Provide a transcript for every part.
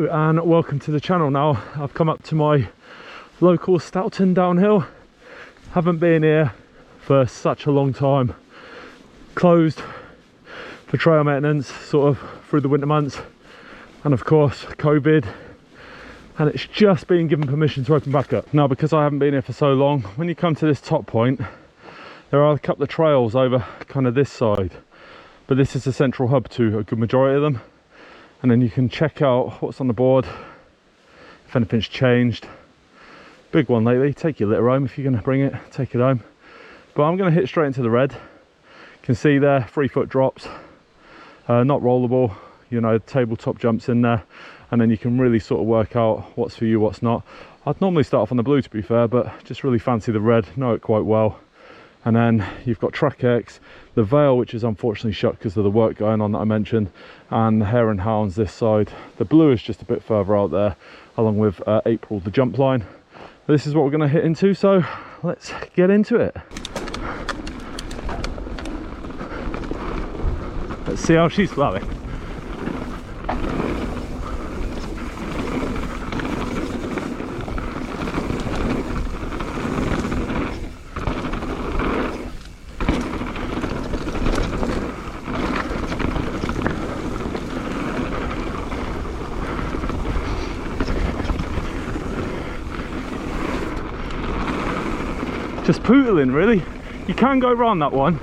Hello and welcome to the channel. Now I've come up to my local Stoughton Downhill. Haven't been here for such a long time. Closed for trail maintenance sort of through the winter months, and of course COVID, and it's just been given permission to open back up. Now because I haven't been here for so long, when you come to this top point there are a couple of trails over kind of this side, but this is the central hub to a good majority of them. And then you can check out what's on the board, if anything's changed. Big one lately, take your litter home if you're going to bring it, take it home. But I'm going to hit straight into the red. You can see there 3-foot drops, not rollable, you know, tabletop jumps in there, and then you can really sort of work out what's for you, what's not. I'd normally start off on the blue to be fair, but just really fancy the red, know it quite well. And then you've got Track X, the Vale, which is unfortunately shut because of the work going on that I mentioned, and the Hare and Hounds this side. The blue is just a bit further out there, along with April, the jump line. This is what we're going to hit into, so let's get into it. Let's see how she's flowing. Just poodling really. You can go around that one.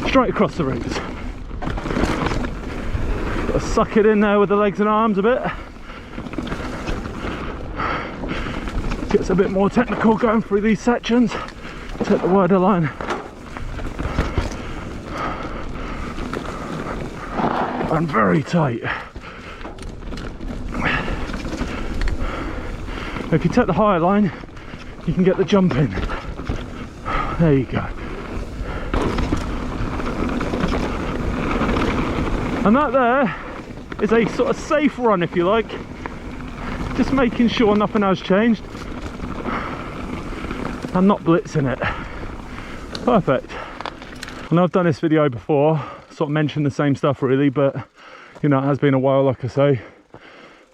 Straight across the roots. Gotta suck it in there with the legs and arms a bit. Gets a bit more technical going through these sections. Take the wider line. And very tight. If you take the higher line, you can get the jump in. There you go. And that there is a sort of safe run, if you like. Just making sure nothing has changed and not blitzing it. Perfect. And I've done this video before, sort of mentioned the same stuff really, but you know, it has been a while, like I say.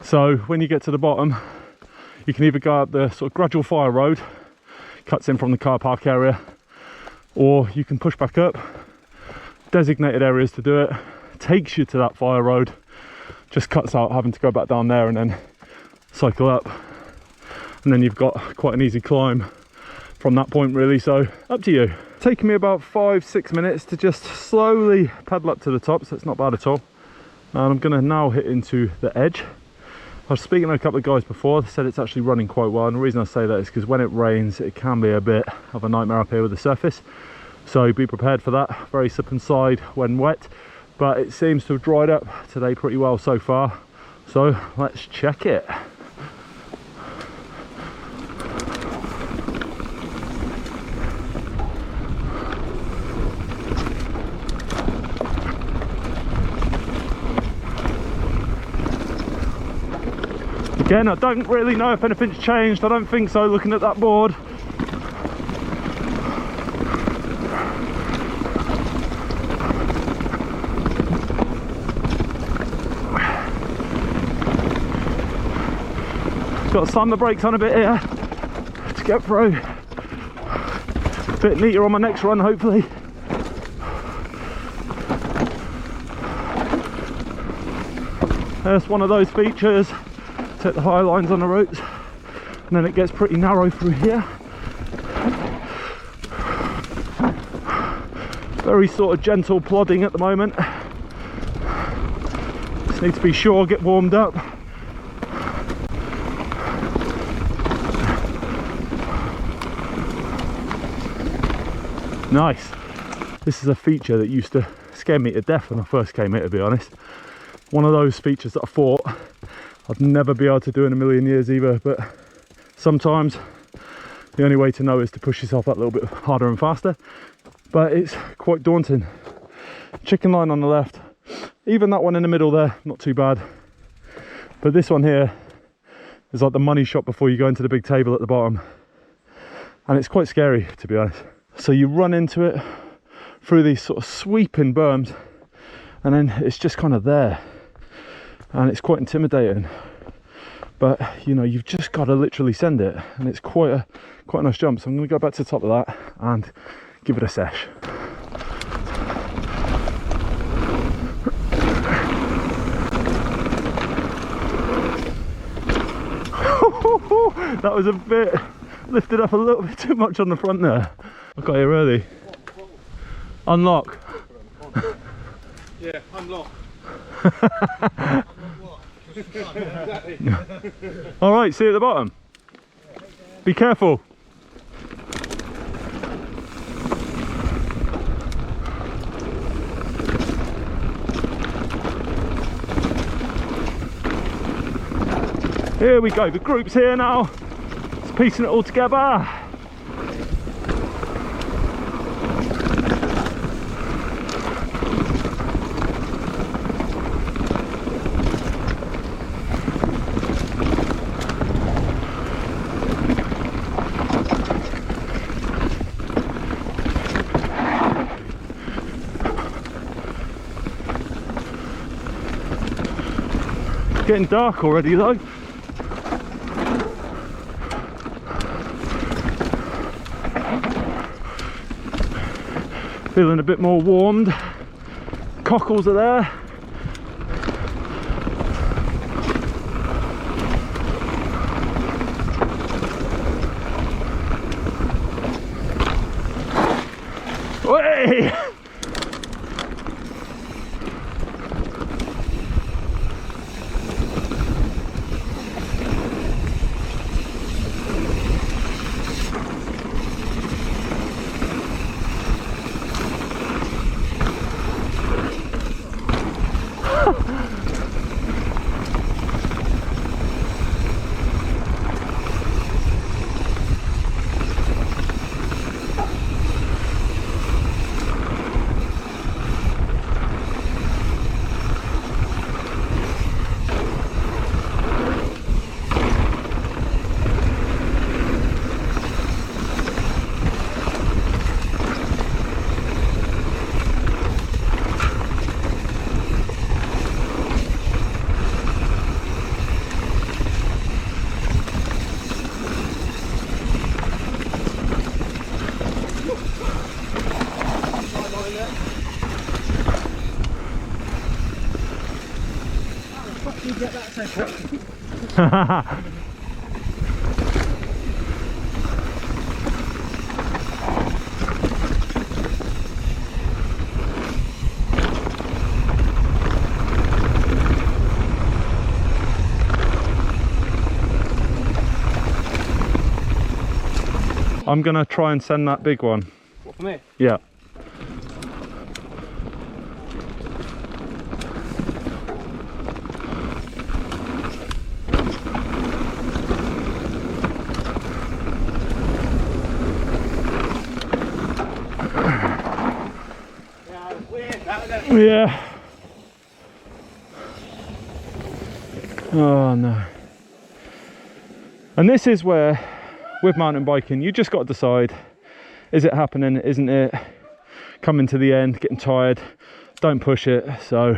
So when you get to the bottom, you can either go up the sort of gradual fire road, cuts in from the car park area, or you can push back up. Designated areas to do it, takes you to that fire road, just cuts out having to go back down there and then cycle up, and then you've got quite an easy climb from that point really. So up to you. Taking me about 5-6 minutes to just slowly paddle up to the top, so it's not bad at all. And I'm going to now hit into the edge. I was speaking to a couple of guys before, they said it's actually running quite well, and the reason I say that is because when it rains it can be a bit of a nightmare up here with the surface, so be prepared for that. Very slip and slide when wet, but it seems to have dried up today pretty well so far, so let's check it. Again, I don't really know if anything's changed. I don't think so, looking at that board. Got to slam the brakes on a bit here to get through. A bit neater on my next run, hopefully. There's one of those features. Take the high lines on the routes, and then it gets pretty narrow through here. Very sort of gentle plodding at the moment. Just need to be sure, get warmed up. Nice. This is a feature that used to scare me to death when I first came here, to be honest. One of those features that I thought I'd never be able to do in a million years either, but sometimes the only way to know is to push yourself that little bit harder and faster, but it's quite daunting. Chicken line on the left, even that one in the middle there, not too bad, but this one here, There's like the money shot before you go into the big table at the bottom. And it's quite scary, to be honest. So you run into it through these sort of sweeping berms, and then it's just kind of there. And it's quite intimidating. But, you know, you've just got to literally send it. And it's quite a nice jump. So I'm going to go back to the top of that and give it a sesh. That was a bit lifted up a little bit too much on the front there. I got here early. Unlock. Yeah, unlock. All right, see you at the bottom. Be careful. Here we go, the group's here now. It's piecing it all together. Getting dark already though. Feeling a bit more warmed. Cockles are there. Way! Get that so quick. I'm gonna try and send that big one. What, for me? Yeah. Yeah. Oh no. And this is where, with mountain biking, you just got to decide, is it happening, isn't it? Coming to the end, getting tired, don't push it. So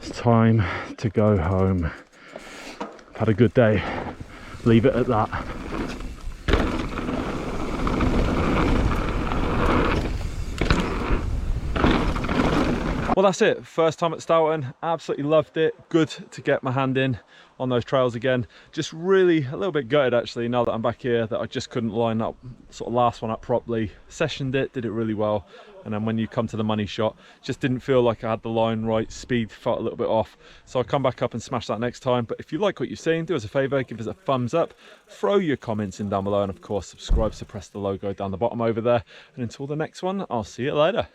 it's time to go home. I've had a good day, leave it at that. Well, that's it. First time at Stoughton, absolutely loved it. Good to get my hand in on those trails again. Just really a little bit gutted actually now that I'm back here that I just couldn't line up sort of last one up properly. Sessioned it, did it really well, and then when you come to the money shot, just didn't feel like I had the line right. Speed felt a little bit off, so I'll come back up and smash that next time. But if you like what you've seen, do us a favor, give us a thumbs up, throw your comments in down below, and of course subscribe, so press the logo down the bottom over there. And until the next one, I'll see you later.